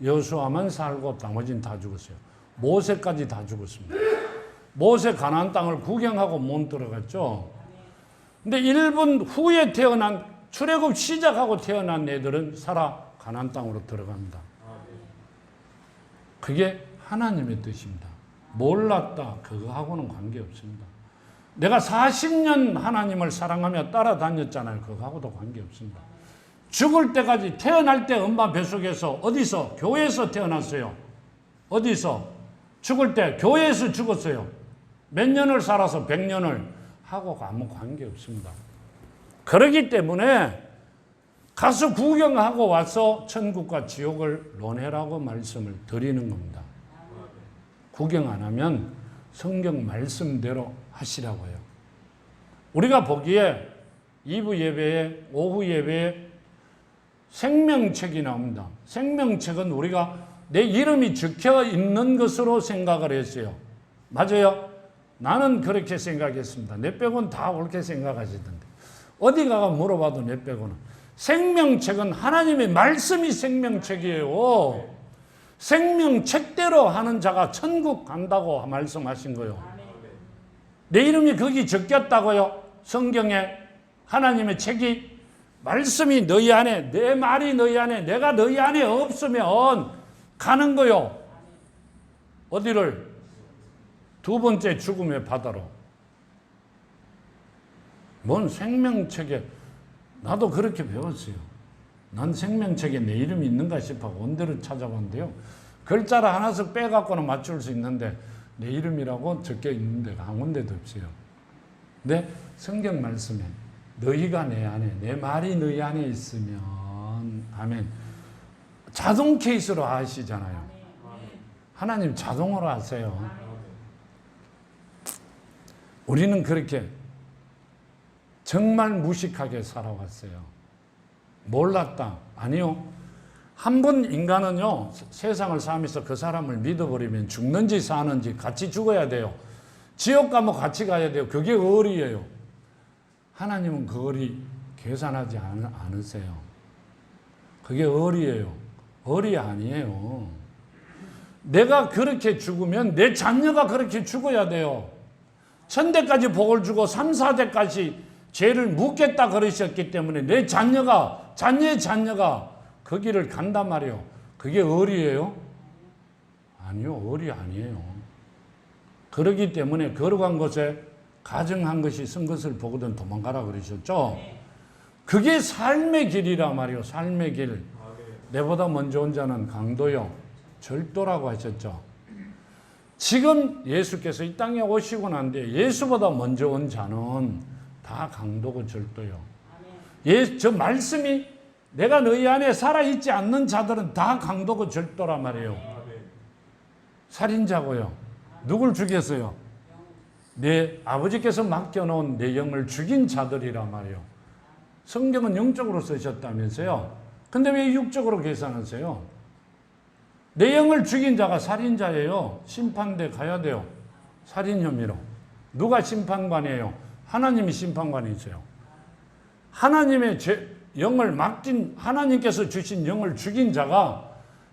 여호수아만 살고 나머지는 다 죽었어요. 모세까지 다 죽었습니다. 모세 가나안 땅을 구경하고 못 들어갔죠. 근데 1분 후에 태어난, 출애굽 시작하고 태어난 애들은 살아 가나안 땅으로 들어갑니다. 그게 하나님의 뜻입니다. 몰랐다 그거하고는 관계없습니다. 내가 40년 하나님을 사랑하며 따라다녔잖아요. 그거하고도 관계없습니다. 죽을 때까지, 태어날 때 엄마 뱃속에서 어디서? 교회에서 태어났어요. 어디서? 죽을 때 교회에서 죽었어요. 몇 년을 살아서 100년을 하고 아무 관계없습니다. 그렇기 때문에 가서 구경하고 와서 천국과 지옥을 논해라고 말씀을 드리는 겁니다. 구경 안 하면 성경 말씀대로 하시라고 해요. 우리가 보기에 2부 예배에, 오후 예배에 생명책이 나옵니다. 생명책은 우리가 내 이름이 적혀 있는 것으로 생각을 했어요. 맞아요? 나는 그렇게 생각했습니다. 내 빼고는 다 옳게 생각하시던데. 어디 가가 물어봐도 내 빼고는. 생명책은 하나님의 말씀이 생명책이에요. 생명책대로 하는 자가 천국 간다고 말씀하신 거예요. 내 이름이 거기 적혔다고요. 성경에 하나님의 책이 말씀이 너희 안에, 내 말이 너희 안에, 내가 너희 안에 없으면 가는 거요. 어디를? 두 번째 죽음의 바다로. 뭔 생명책에, 나도 그렇게 배웠어요. 난 생명책에 내 이름이 있는가 싶어 원대로 찾아봤는데요. 글자를 하나씩 빼갖고는 맞출 수 있는데 내 이름이라고 적혀 있는 데가 한 군데도 없어요. 근데 성경 말씀에 너희가 내 안에, 내 말이 너희 안에 있으면, 아멘. 자동 케이스로 하시잖아요. 하나님 자동으로 하세요. 우리는 그렇게 정말 무식하게 살아왔어요. 몰랐다. 아니요. 한 번 인간은요, 세상을 살면서 그 사람을 믿어버리면 죽는지 사는지 같이 죽어야 돼요. 지옥 가면 같이 가야 돼요. 그게 의리예요. 하나님은 그 의리 계산하지 않으세요. 그게 의리예요. 의리 아니에요. 내가 그렇게 죽으면 내 자녀가 그렇게 죽어야 돼요. 천대까지 복을 주고 3, 4대까지 죄를 묻겠다 그러셨기 때문에 내 자녀가, 자녀의 자녀가 그 길을 간단 말이에요. 그게 의리예요? 아니요, 의리 아니에요. 그러기 때문에 걸어간 곳에 가정한 것이 쓴 것을 보거든 도망가라 그러셨죠? 그게 삶의 길이라 말이에요. 삶의 길. 내보다 먼저 온 자는 강도요, 절도라고 하셨죠. 지금 예수께서 이 땅에 오시고 난 뒤에 예수보다 먼저 온 자는 다 강도고 절도요. 저 말씀이 내가 너희 안에 살아있지 않는 자들은 다 강도고 절도란 말이에요. 살인자고요. 누굴 죽였어요? 내 아버지께서 맡겨놓은 내 영을 죽인 자들이란 말이에요. 성경은 영적으로 쓰셨다면서요. 근데 왜 육적으로 계산하세요? 내 영을 죽인 자가 살인자예요. 심판대 가야 돼요. 살인 혐의로. 누가 심판관이에요? 하나님이 심판관이세요. 하나님의 영을 맡긴, 하나님께서 주신 영을 죽인 자가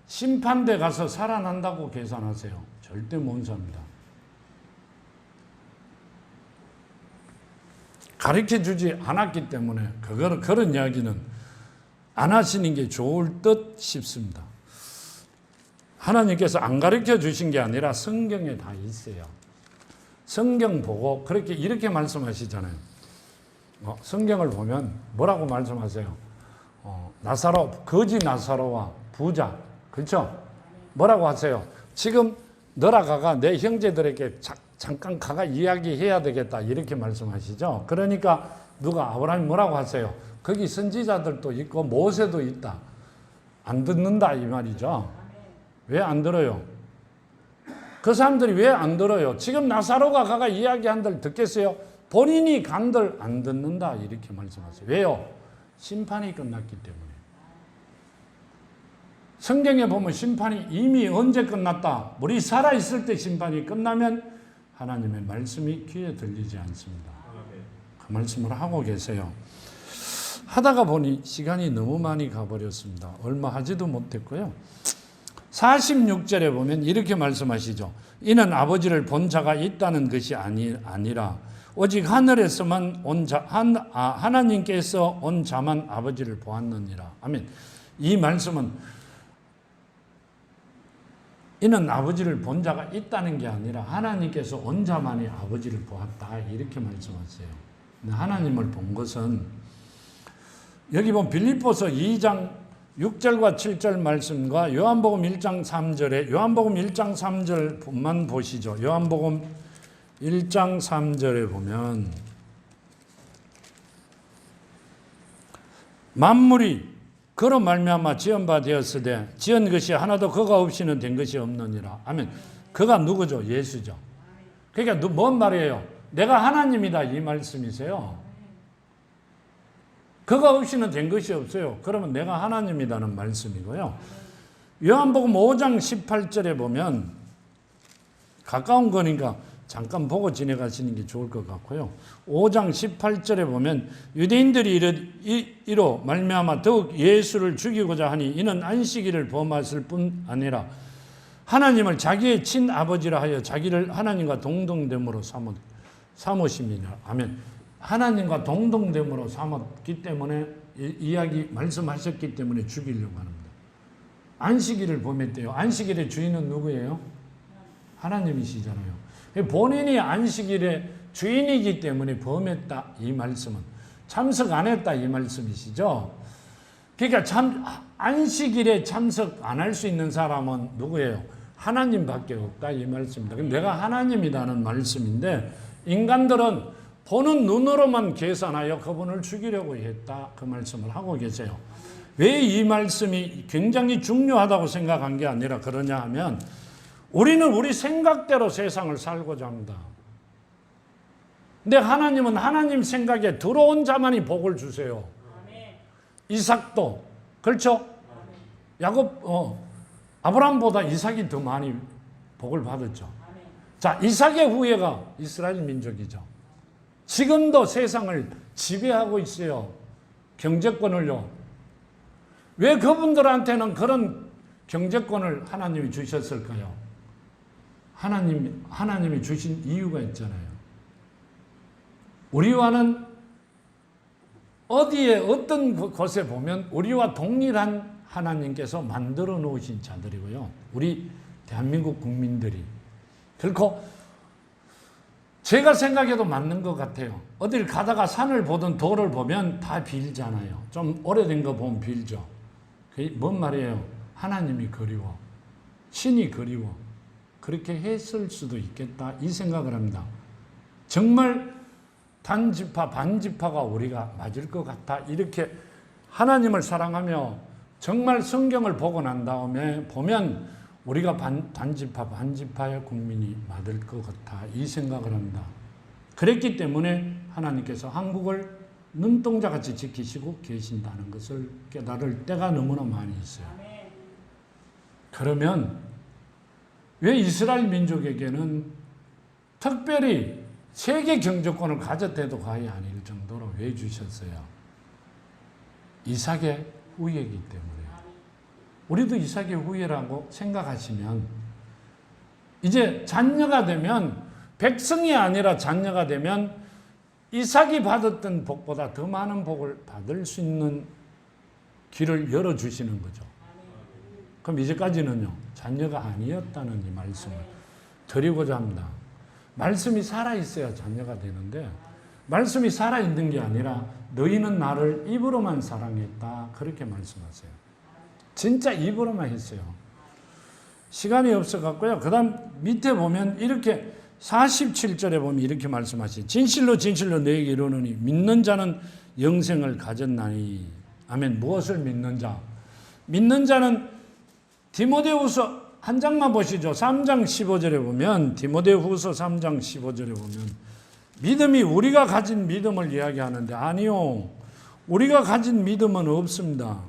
심판대 가서 살아난다고 계산하세요. 절대 못 삽니다. 가르쳐 주지 않았기 때문에 그런 이야기는 안 하시는 게 좋을 듯 싶습니다. 하나님께서 안 가르쳐 주신 게 아니라 성경에 다 있어요. 성경 보고 그렇게 이렇게 말씀하시잖아요. 성경을 보면 뭐라고 말씀하세요? 나사로, 거지 나사로와 부자, 그렇죠? 뭐라고 하세요? 지금 너라 가가 내 형제들에게 잠깐 가가 이야기해야 되겠다 이렇게 말씀하시죠. 그러니까 누가 아브라함이 뭐라고 하세요? 거기 선지자들도 있고 모세도 있다. 안 듣는다 이 말이죠. 왜 안 들어요? 그 사람들이 왜 안 들어요? 지금 나사로가 가가 이야기한들 듣겠어요? 본인이 간들 안 듣는다 이렇게 말씀하세요. 왜요? 심판이 끝났기 때문에. 성경에 보면 심판이 이미 언제 끝났다? 우리 살아있을 때 심판이 끝나면 하나님의 말씀이 귀에 들리지 않습니다. 그 말씀을 하고 계세요. 하다가 보니 시간이 너무 많이 가버렸습니다. 얼마 하지도 못했고요. 46절에 보면 이렇게 말씀하시죠. 이는 아버지를 본 자가 있다는 것이 아니라 오직 하늘에서만 온 자, 하나님께서 온 자만 아버지를 보았느니라. 아멘. 이 말씀은 이는 아버지를 본 자가 있다는 게 아니라 하나님께서 온 자만이 아버지를 보았다 이렇게 말씀하세요. 하나님을 본 것은 여기 보면 빌립보서 2장 6절과 7절 말씀과 요한복음 1장 3절에 요한복음 1장 3절만 보시죠. 요한복음 1장 3절에 보면 만물이 그로 말미암아 지은 바 되었으되 지은 것이 하나도 그가 없이는 된 것이 없느니라. 아멘. 그가 누구죠? 예수죠. 그러니까 뭔 말이에요? 내가 하나님이다 이 말씀이세요. 그가 없이는 된 것이 없어요. 그러면 내가 하나님이라는 말씀이고요. 요한복음 5장 18절에 보면 가까운 거니까 잠깐 보고 지내가시는 게 좋을 것 같고요. 5장 18절에 보면 유대인들이 이로 말미암아 더욱 예수를 죽이고자 하니 이는 안식일을 범했을 뿐 아니라 하나님을 자기의 친아버지라 하여 자기를 하나님과 동등됨으로 삼으심이라. 아멘. 하나님과 동등됨으로 삼았기 때문에 이야기 말씀하셨기 때문에 죽이려고 합니다. 안식일을 범했대요. 안식일의 주인은 누구예요? 하나님이시잖아요. 본인이 안식일의 주인이기 때문에 범했다 이 말씀은, 참석 안 했다 이 말씀이시죠. 그러니까 안식일에 참석 안 할 수 있는 사람은 누구예요? 하나님밖에 없다 이 말씀입니다. 내가 하나님이라는 말씀인데 인간들은 보는 눈으로만 계산하여 그분을 죽이려고 했다 그 말씀을 하고 계세요. 왜 이 말씀이 굉장히 중요하다고 생각한 게 아니라 그러냐 하면 우리는 우리 생각대로 세상을 살고자 합니다. 근데 하나님은 하나님 생각에 들어온 자만이 복을 주세요. 이삭도 그렇죠? 야곱 아브라함보다 이삭이 더 많이 복을 받았죠. 자, 이삭의 후예가 이스라엘 민족이죠. 지금도 세상을 지배하고 있어요. 경제권을요. 왜 그분들한테는 그런 경제권을 하나님이 주셨을까요? 하나님이 주신 이유가 있잖아요. 우리와는 어디에 어떤 곳에 보면 우리와 동일한 하나님께서 만들어 놓으신 자들이고요. 우리 대한민국 국민들이. 결코 제가 생각해도 맞는 것 같아요. 어딜 가다가 산을 보든 돌을 보면 다 빌잖아요. 좀 오래된 거 보면 빌죠. 그게 뭔 말이에요? 하나님이 그리워. 신이 그리워. 그렇게 했을 수도 있겠다 이 생각을 합니다. 정말 단지파 반지파가 우리가 맞을 것 같다 이렇게 하나님을 사랑하며 정말 성경을 보고 난 다음에 보면 우리가 단지파 반지파의 국민이 맞을 것 같아 이 생각을 합니다. 그랬기 때문에 하나님께서 한국을 눈동자같이 지키시고 계신다는 것을 깨달을 때가 너무나 많이 있어요. 그러면 왜 이스라엘 민족에게는 특별히 세계 경제권을 가졌대도 과히 아닐 정도로 왜 주셨어요? 이삭의 후예이기 때문에. 우리도 이삭의 후예라고 생각하시면 이제 자녀가 되면 백성이 아니라 자녀가 되면 이삭이 받았던 복보다 더 많은 복을 받을 수 있는 길을 열어주시는 거죠. 그럼 이제까지는요, 자녀가 아니었다는 이 말씀을 드리고자 합니다. 말씀이 살아있어야 자녀가 되는데 말씀이 살아있는 게 아니라 너희는 나를 입으로만 사랑했다 그렇게 말씀하세요. 진짜 입으로만 했어요. 시간이 없어갖고요. 그 다음 밑에 보면 이렇게 47절에 보면 이렇게 말씀하시죠. 진실로 진실로 너에게 이르노니 믿는 자는 영생을 가졌나니. 아멘. 무엇을 믿는 자? 믿는 자는 디모데후서 한 장만 보시죠. 3장 15절에 보면 디모데후서 3장 15절에 보면 믿음이 우리가 가진 믿음을 이야기하는데 아니요. 우리가 가진 믿음은 없습니다.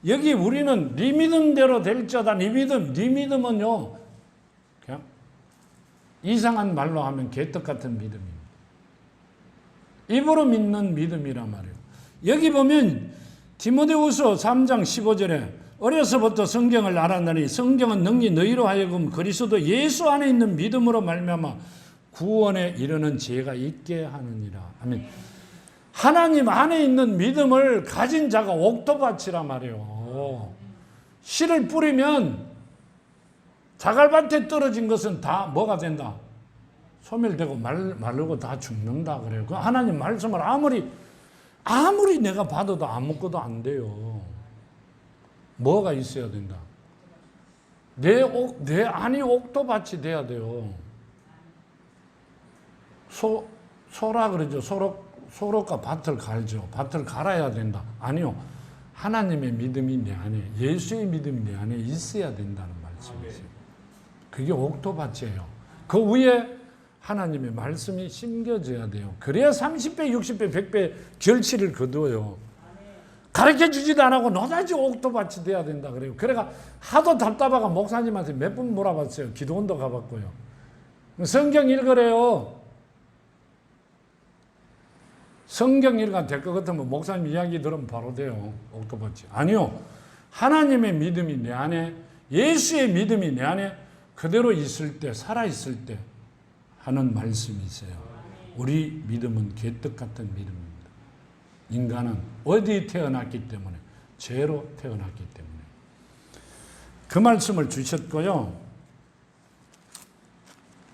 여기 우리는 네 믿음대로 될자다. 네 믿음은요. 그냥 이상한 말로 하면 개떡 같은 믿음입니다. 입으로 믿는 믿음이란 말이에요. 여기 보면 디모데후서 3장 15절에 어려서부터 성경을 알았나니 성경은 능히 너희로 하여금 그리스도 예수 안에 있는 믿음으로 말미암아 구원에 이르는 지혜가 있게 하느니라. 아멘. 하나님 안에 있는 믿음을 가진 자가 옥토밭이란 말이에요. 씨를 뿌리면 자갈밭에 떨어진 것은 다 뭐가 된다? 소멸되고 마르고 다 죽는다 그래요. 그 하나님 말씀을 아무리 내가 받아도 아무것도 안 돼요. 뭐가 있어야 된다? 내 안이 옥토밭이 돼야 돼요. 소라 그러죠. 소록과 밭을 갈죠. 밭을 갈아야 된다. 아니요. 하나님의 믿음이 내 안에, 예수의 믿음이 내 안에 있어야 된다는 말씀이세요. 그게 옥토밭이에요. 그 위에 하나님의 말씀이 심겨져야 돼요. 그래야 30배, 60배, 100배 결실을 거두어요. 가르쳐주지도 안 하고 노다지 옥토밭이 돼야 된다 그래요. 그래가 하도 답답하가 목사님한테 몇 번 물어봤어요. 기도원도 가봤고요. 성경 읽으래요. 성경 읽어도 될 것 같으면 목사님 이야기 들으면 바로 돼요. 옥토버치. 아니요. 하나님의 믿음이 내 안에, 예수의 믿음이 내 안에 그대로 있을 때, 살아있을 때 하는 말씀이 있어요. 우리 믿음은 개떡 같은 믿음입니다. 인간은 어디 태어났기 때문에? 죄로 태어났기 때문에. 그 말씀을 주셨고요.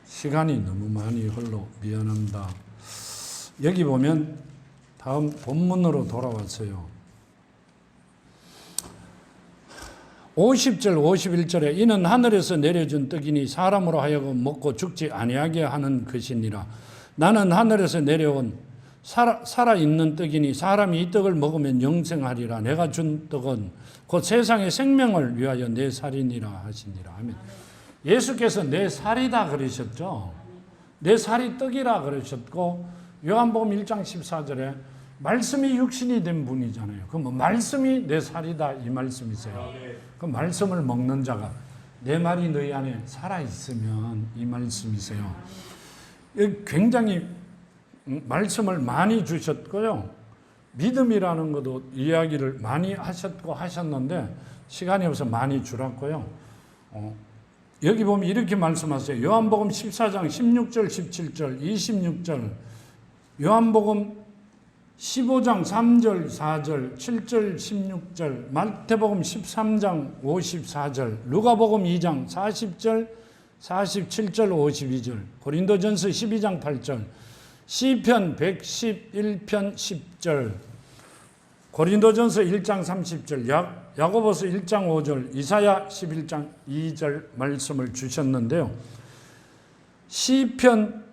시간이 너무 많이 흘러 미안합니다. 여기 보면 다음 본문으로 돌아왔어요. 50절 51절에 이는 하늘에서 내려준 떡이니 사람으로 하여금 먹고 죽지 아니하게 하는 것이니라. 나는 하늘에서 내려온 살아있는 떡이니 사람이 이 떡을 먹으면 영생하리라. 내가 준 떡은 곧 세상의 생명을 위하여 내 살이니라 하시니라. 아멘. 예수께서 내 살이다 그러셨죠. 내 살이 떡이라 그러셨고, 요한복음 1장 14절에 말씀이 육신이 된 분이잖아요. 그럼 말씀이 내 살이다 이 말씀이세요. 그 말씀을 먹는 자가 내 말이 너희 안에 살아있으면 이 말씀이세요. 굉장히 말씀을 많이 주셨고요. 믿음이라는 것도 이야기를 많이 하셨고 하셨는데 시간이 없어서 많이 줄었고요. 여기 보면 이렇게 말씀하세요. 요한복음 14장 16절 17절 26절, 요한복음 15장 3절 4절 7절 16절, 마태복음 13장 54절, 누가복음 2장 40절 47절 52절, 고린도전서 12장 8절, 시편 111편 10절, 고린도전서 1장 30절, 야고보서 1장 5절, 이사야 11장 2절 말씀을 주셨는데요. 시편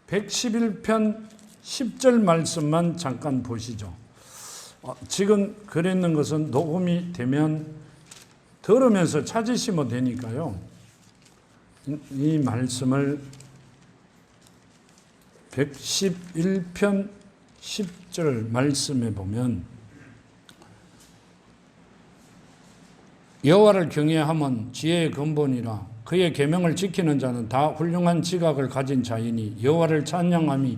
111편 10절 말씀만 잠깐 보시죠. 지금 그랬는 것은 녹음이 되면 들으면서 찾으시면 되니까요. 이 말씀을 111편 10절 말씀에 보면 여호와를 경외함은 지혜의 근본이라. 그의 계명을 지키는 자는 다 훌륭한 지각을 가진 자이니 여호와를 찬양함이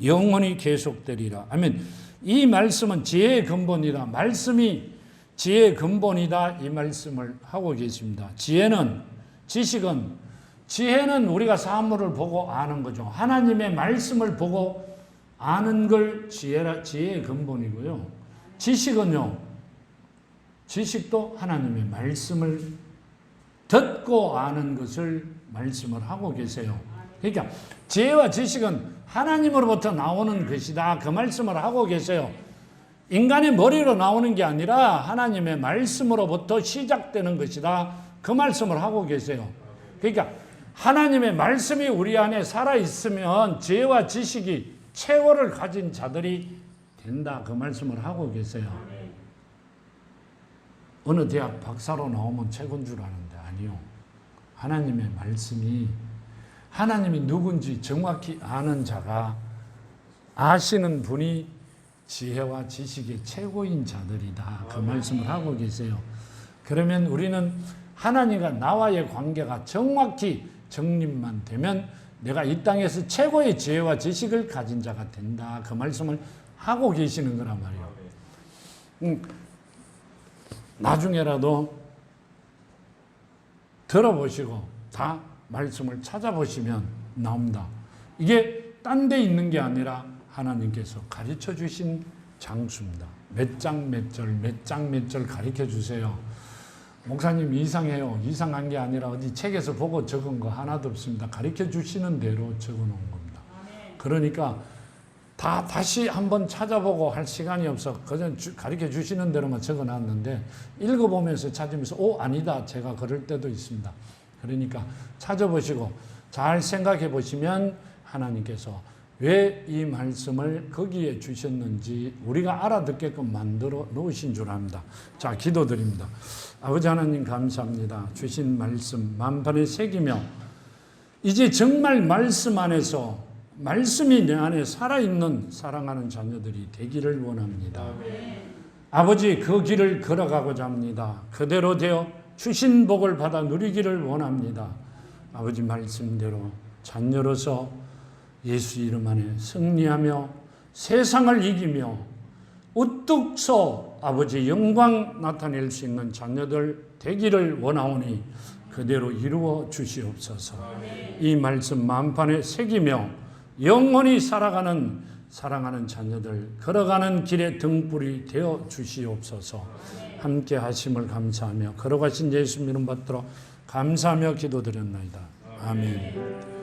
영원히 계속되리라. 아멘. 이 말씀은 지혜의 근본이다. 말씀이 지혜의 근본이다. 이 말씀을 하고 계십니다. 지혜는, 지혜는 우리가 사물을 보고 아는 거죠. 하나님의 말씀을 보고 아는 걸 지혜의 근본이고요. 지식은요, 지식도 하나님의 말씀을 듣고 아는 것을 말씀을 하고 계세요. 그러니까 지혜와 지식은 하나님으로부터 나오는 것이다. 그 말씀을 하고 계세요. 인간의 머리로 나오는 게 아니라 하나님의 말씀으로부터 시작되는 것이다. 그 말씀을 하고 계세요. 그러니까 하나님의 말씀이 우리 안에 살아있으면 지혜와 지식이 최고를 가진 자들이 된다. 그 말씀을 하고 계세요. 어느 대학 박사로 나오면 최고인 줄 아는데 아니요. 하나님의 말씀이, 하나님이 누군지 정확히 아는 자가, 아시는 분이 지혜와 지식의 최고인 자들이다. 그 말씀을 하고 계세요. 그러면 우리는 하나님과 나와의 관계가 정확히 정립만 되면 내가 이 땅에서 최고의 지혜와 지식을 가진 자가 된다. 그 말씀을 하고 계시는 거란 말이에요. 나중에라도 들어보시고 다 말씀을 찾아보시면 나옵니다. 이게 딴 데 있는 게 아니라 하나님께서 가르쳐 주신 장수입니다. 몇 장 몇 절, 몇 장 몇 절 가르쳐 주세요. 목사님 이상해요. 이상한 게 아니라 어디 책에서 보고 적은 거 하나도 없습니다. 가르쳐 주시는 대로 적어 놓은 겁니다. 그러니까 다시 한번 찾아보고 할 시간이 없어. 그냥 가르쳐 주시는 대로만 적어 놨는데 읽어보면서 찾으면서 아니다. 제가 그럴 때도 있습니다. 그러니까 찾아보시고 잘 생각해 보시면 하나님께서 왜 이 말씀을 거기에 주셨는지 우리가 알아듣게끔 만들어 놓으신 줄 압니다. 자, 기도드립니다. 아버지 하나님 감사합니다. 주신 말씀 만판에 새기며 이제 정말 말씀 안에서 말씀이 내 안에 살아있는 사랑하는 자녀들이 되기를 원합니다. 아버지, 그 길을 걸어가고자 합니다. 그대로 되어 주신 복을 받아 누리기를 원합니다. 아버지 말씀대로 자녀로서 예수 이름 안에 승리하며 세상을 이기며 우뚝서 아버지 영광 나타낼 수 있는 자녀들 되기를 원하오니 그대로 이루어 주시옵소서. 이 말씀 마음판에 새기며 영원히 살아가는 사랑하는 자녀들 걸어가는 길의 등불이 되어 주시옵소서. 함께 하심을 감사하며 걸어가신 예수 이름 받들어 감사하며 기도드렸나이다. 아멘.